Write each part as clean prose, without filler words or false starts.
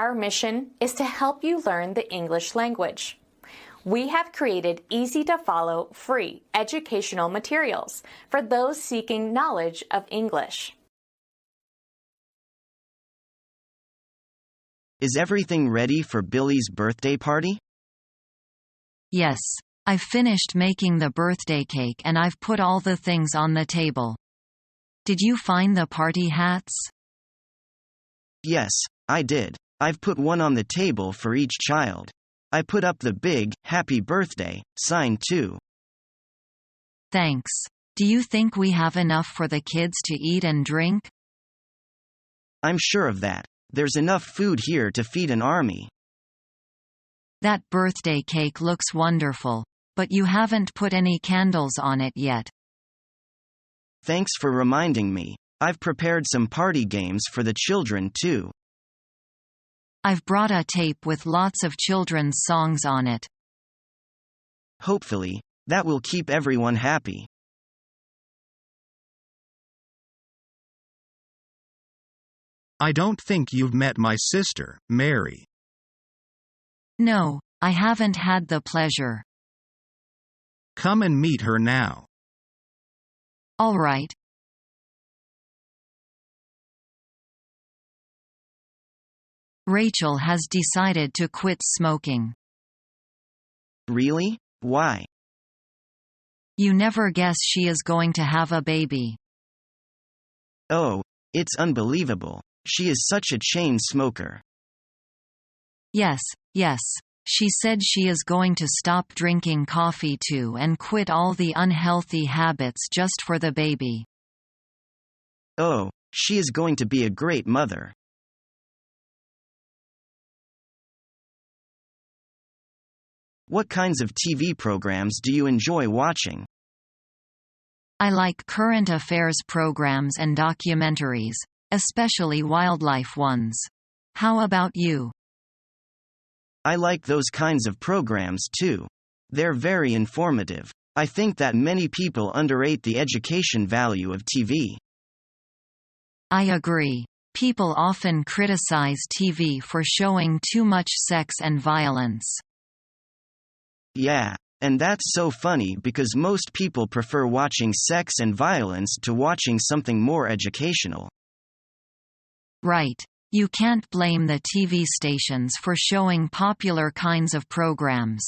Our mission is to help you learn the English language. We have created easy-to-follow, free educational materials for those seeking knowledge of English. Is everything ready for Billy's birthday party? Yes. I've finished making the birthday cake and I've put all the things on the table. Did you find the party hats? Yes, I did. I've put one on the table for each child. I put up the big, happy birthday sign too. Thanks. Do you think we have enough for the kids to eat and drink? I'm sure of that. There's enough food here to feed an army. That birthday cake looks wonderful, but you haven't put any candles on it yet. Thanks for reminding me. I've prepared some party games for the children too. I've brought a tape with lots of children's songs on it. Hopefully, that will keep everyone happy. I don't think you've met my sister, Mary. No, I haven't had the pleasure. Come and meet her now. All right. Rachel has decided to quit smoking. Really? Why? You never guess she is going to have a baby. Oh, it's unbelievable. She is such a chain smoker. Yes. She said she is going to stop drinking coffee too and quit all the unhealthy habits just for the baby. Oh, she is going to be a great mother. What kinds of TV programs do you enjoy watching? I like current affairs programs and documentaries, especially wildlife ones. How about you? I like those kinds of programs too. They're very informative. I think that many people underrate the education value of TV. I agree. People often criticize TV for showing too much sex and violence. Yeah, and that's so funny because most people prefer watching sex and violence to watching something more educational. Right. You can't blame the TV stations for showing popular kinds of programs.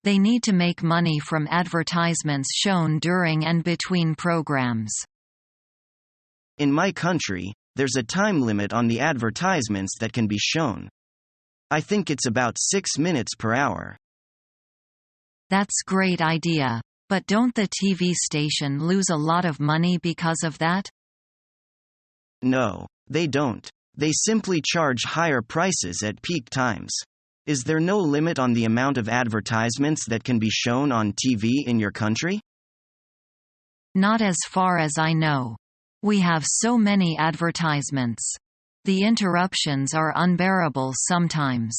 They need to make money from advertisements shown during and between programs. In my country, there's a time limit on the advertisements that can be shown. I think it's about 6 minutes per hour. That's great idea, but don't the TV station lose a lot of money because of that? No, they don't. They simply charge higher prices at peak times. Is there no limit on the amount of advertisements that can be shown on TV in your country? Not as far as I know. We have so many advertisements. The interruptions are unbearable sometimes.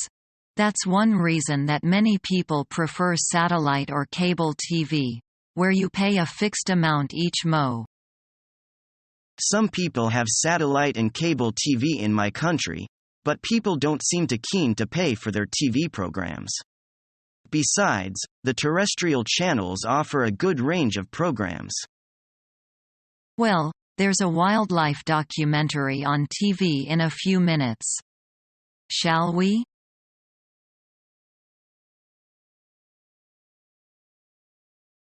That's one reason that many people prefer satellite or cable TV, where you pay a fixed amount each month. Some people have satellite and cable TV in my country, but people don't seem too keen to pay for their TV programs. Besides, the terrestrial channels offer a good range of programs. Well, there's a wildlife documentary on TV in a few minutes. Shall we?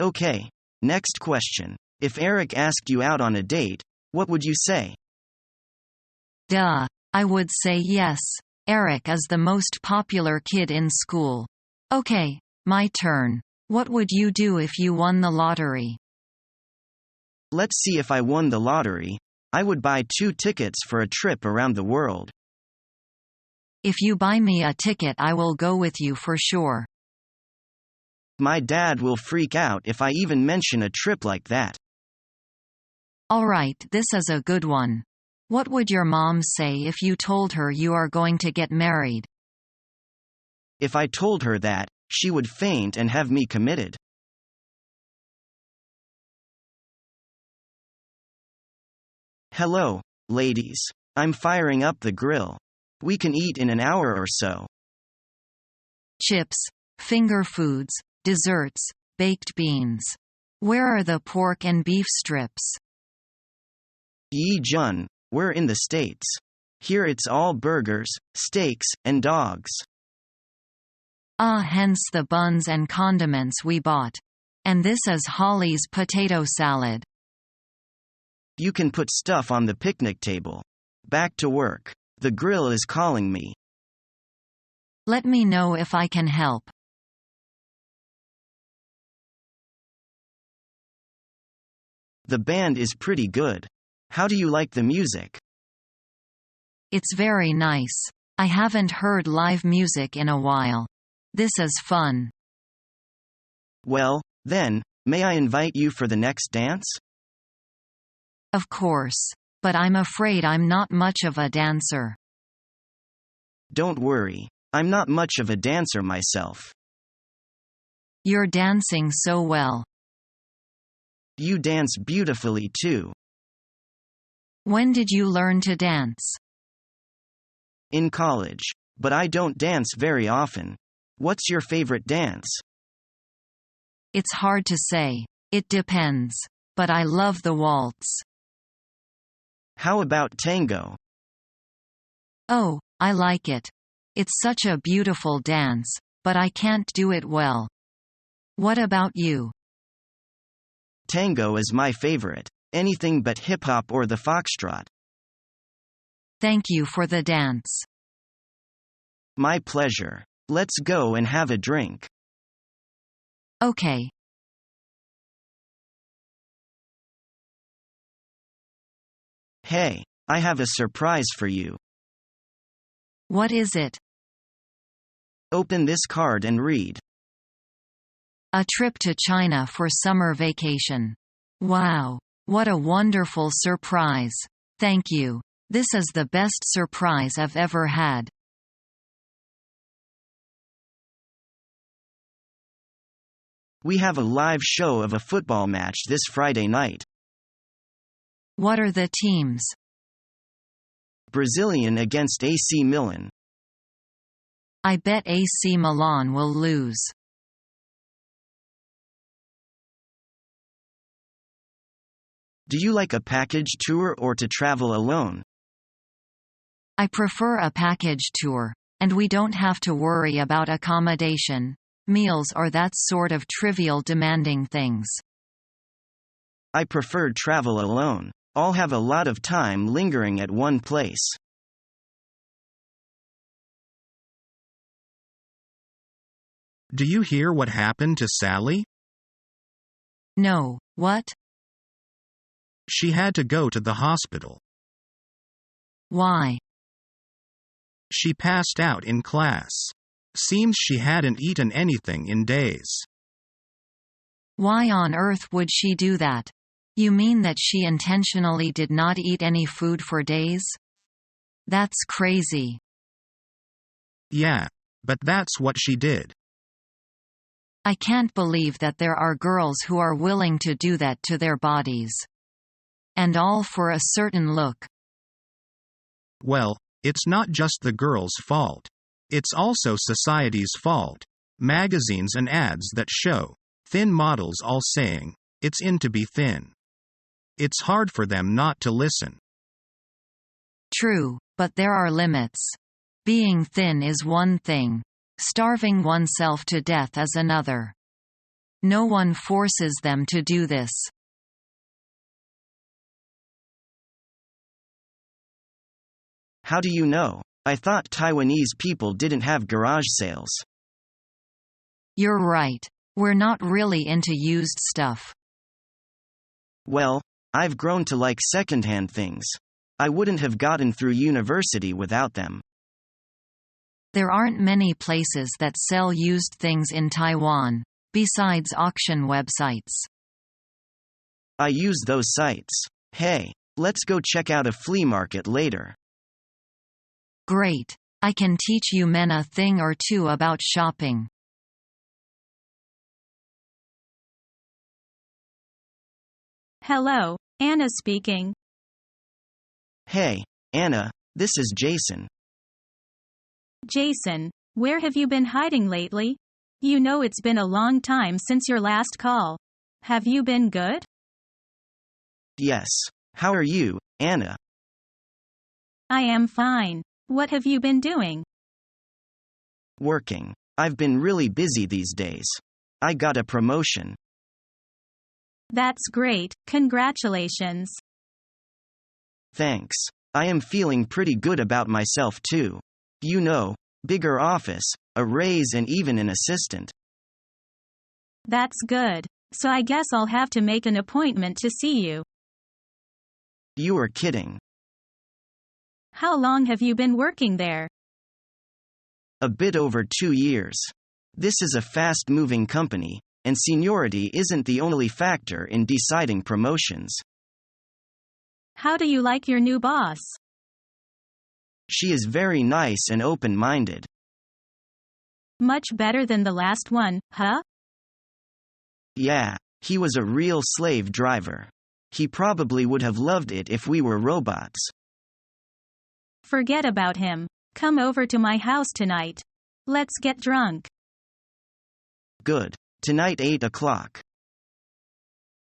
Okay. Next question. If Eric asked you out on a date, what would you say? Duh. I would say yes. Eric is the most popular kid in school. Okay, my turn. What would you do if you won the lottery? Let's see if I won the lottery. I would buy 2 tickets for a trip around the world. If you buy me a ticket, I will go with you for sure. My dad will freak out if I even mention a trip like that. All right, this is a good one. What would your mom say if you told her you are going to get married? If I told her that, she would faint and have me committed. Hello, ladies. I'm firing up the grill. We can eat in an hour or so. Chips, finger foods, desserts, baked beans. Where are the pork and beef strips? Yi Jun, we're in the States. Here it's all burgers, steaks, and dogs. Ah, hence the buns and condiments we bought. And this is Holly's potato salad. You can put stuff on the picnic table. Back to work. The grill is calling me. Let me know if I can help. The band is pretty good. How do you like the music? It's very nice. I haven't heard live music in a while. This is fun. Well, then, may I invite you for the next dance? Of course. But I'm afraid I'm not much of a dancer. Don't worry. I'm not much of a dancer myself. You're dancing so well. You dance beautifully too. When did you learn to dance? In college. But I don't dance very often. What's your favorite dance? It's hard to say. It depends. But I love the waltz. How about tango? Oh, I like it. It's such a beautiful dance, but I can't do it well. What about you? Tango is my favorite. Anything but hip-hop or the foxtrot. Thank you for the dance. My pleasure. Let's go and have a drink. Okay. Hey, I have a surprise for you. What is it? Open this card and read. A trip to China for summer vacation. Wow. What a wonderful surprise. Thank you. This is the best surprise I've ever had. We have a live show of a football match this Friday night. What are the teams? Brazilian against AC Milan. I bet AC Milan will lose. Do you like a package tour or to travel alone? I prefer a package tour, and we don't have to worry about accommodation, meals or that sort of trivial demanding things. I prefer travel alone. I'll have a lot of time lingering at one place. Do you hear what happened to Sally? No, what? She had to go to the hospital. Why? She passed out in class. Seems she hadn't eaten anything in days. Why on earth would she do that? You mean that she intentionally did not eat any food for days? That's crazy. Yeah, but that's what she did. I can't believe that there are girls who are willing to do that to their bodies. And all for a certain look. Well, it's not just the girl's fault. It's also society's fault. Magazines and ads that show thin models all saying, "It's in to be thin." It's hard for them not to listen. True, but there are limits. Being thin is one thing. Starving oneself to death is another. No one forces them to do this. How do you know? I thought Taiwanese people didn't have garage sales. You're right. We're not really into used stuff. Well, I've grown to like secondhand things. I wouldn't have gotten through university without them. There aren't many places that sell used things in Taiwan, besides auction websites. I use those sites. Hey, let's go check out a flea market later. Great. I can teach you men a thing or two about shopping. Hello, Anna speaking. Hey, Anna, this is Jason. Jason, where have you been hiding lately? You know it's been a long time since your last call. Have you been good? Yes. How are you, Anna? I am fine. What have you been doing? Working. I've been really busy these days. I got a promotion. That's great, congratulations. Thanks. I am feeling pretty good about myself too. You know, bigger office, a raise and even an assistant. That's good. So I guess I'll have to make an appointment to see you. You are kidding. How long have you been working there? A bit over 2 years. This is a fast-moving company, and seniority isn't the only factor in deciding promotions. How do you like your new boss? She is very nice and open-minded. Much better than the last one, huh? Yeah, he was a real slave driver. He probably would have loved it if we were robots. Forget about him. Come over to my house tonight. Let's get drunk. Good. Tonight 8 o'clock.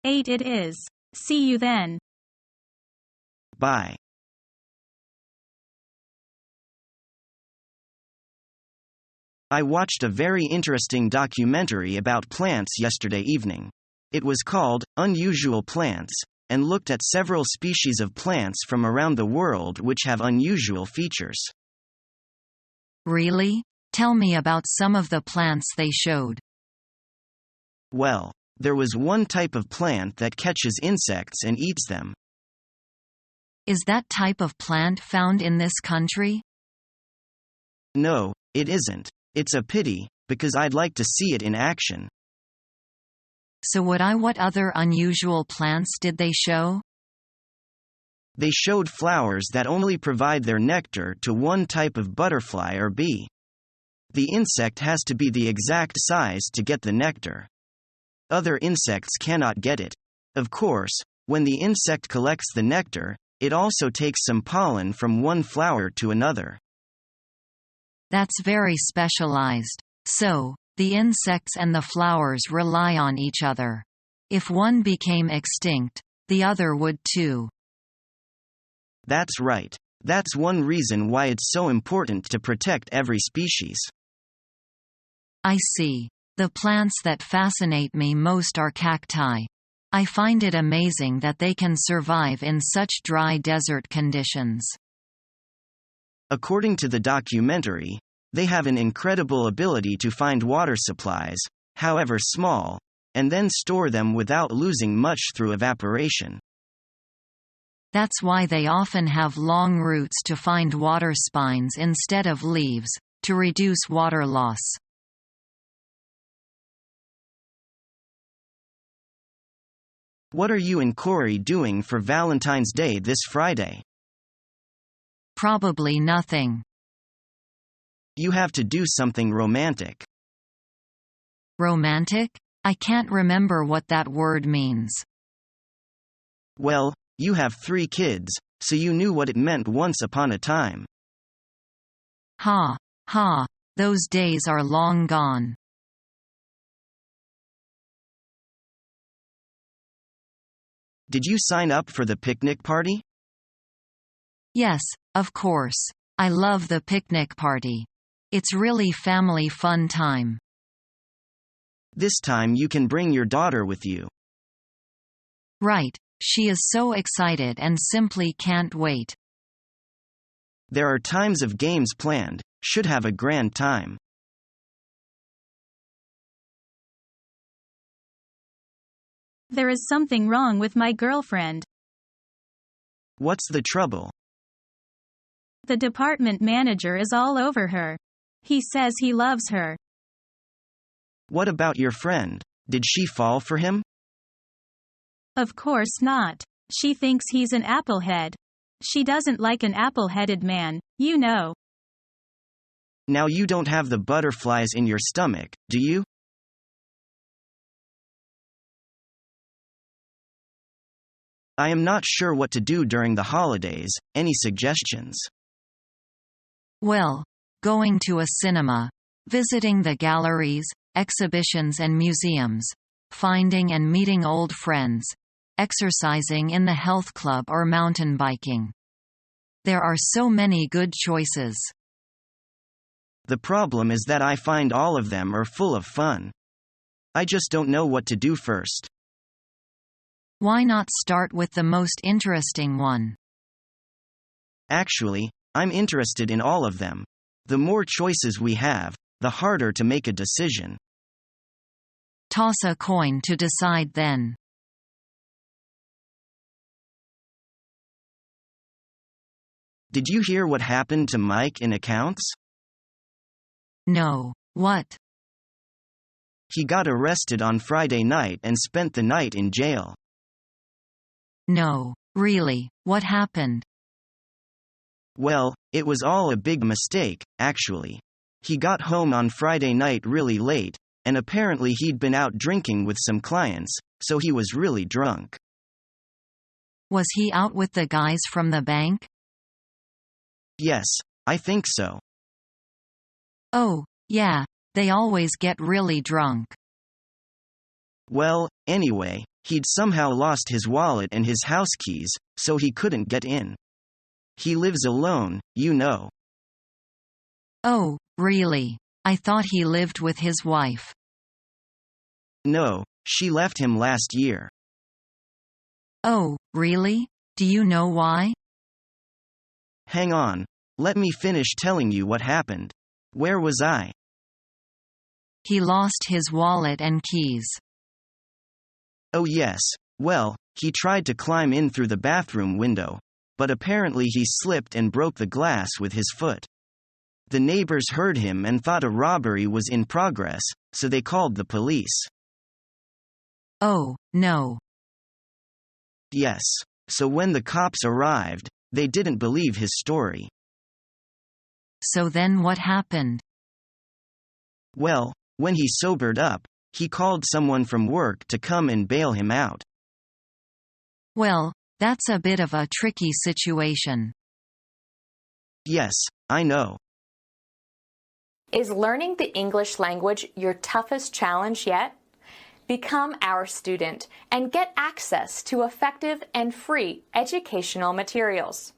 8 it is. See you then. Bye. I watched a very interesting documentary about plants yesterday evening. It was called Unusual Plants, and looked at several species of plants from around the world which have unusual features. Really? Tell me about some of the plants they showed. Well, there was one type of plant that catches insects and eats them. Is that type of plant found in this country? No, it isn't. It's a pity, because I'd like to see it in action. So what other unusual plants did they show? They showed flowers that only provide their nectar to one type of butterfly or bee. The insect has to be the exact size to get the nectar. Other insects cannot get it. Of course, when the insect collects the nectar, it also takes some pollen from one flower to another. That's very specialized. So, the insects and the flowers rely on each other. If one became extinct, the other would too. That's right. That's one reason why it's so important to protect every species. I see. The plants that fascinate me most are cacti. I find it amazing that they can survive in such dry desert conditions. According to the documentary, they have an incredible ability to find water supplies, however small, and then store them without losing much through evaporation. That's why they often have long roots to find water spines instead of leaves, to reduce water loss. What are you and Corey doing for Valentine's Day this Friday? Probably nothing. You have to do something romantic. Romantic? I can't remember what that word means. Well, you have 3 kids, so you knew what it meant once upon a time. Ha, ha, those days are long gone. Did you sign up for the picnic party? Yes, of course. I love the picnic party. It's really family fun time. This time you can bring your daughter with you. Right, she is so excited and simply can't wait. There are times of games planned, should have a grand time. There is something wrong with my girlfriend. What's the trouble? The department manager is all over her. He says he loves her. What about your friend? Did she fall for him? Of course not. She thinks he's an applehead. She doesn't like an apple-headed man, you know. Now you don't have the butterflies in your stomach, do you? I am not sure what to do during the holidays. Any suggestions? Well, going to a cinema, visiting the galleries, exhibitions and museums, finding and meeting old friends, exercising in the health club or mountain biking. There are so many good choices. The problem is that I find all of them are full of fun. I just don't know what to do first. Why not start with the most interesting one? Actually, I'm interested in all of them. The more choices we have, the harder to make a decision. Toss a coin to decide then. Did you hear what happened to Mike in accounts? No. What? He got arrested on Friday night and spent the night in jail. No. Really, what happened? Well, it was all a big mistake, actually. He got home on Friday night really late, and apparently he'd been out drinking with some clients, so he was really drunk. Was he out with the guys from the bank? Yes, I think so. Oh, yeah, they always get really drunk. Well, anyway, he'd somehow lost his wallet and his house keys, so he couldn't get in. He lives alone, you know. Oh, really? I thought he lived with his wife. No, she left him last year. Oh, really? Do you know why? Hang on, let me finish telling you what happened. Where was I? He lost his wallet and keys. Oh yes, well, he tried to climb in through the bathroom window, but apparently he slipped and broke the glass with his foot. The neighbors heard him and thought a robbery was in progress, so they called the police. Oh, no. Yes, so when the cops arrived, they didn't believe his story. So then what happened? Well, when he sobered up, he called someone from work to come and bail him out. Well, that's a bit of a tricky situation. Yes, I know. Is learning the English language your toughest challenge yet? Become our student and get access to effective and free educational materials.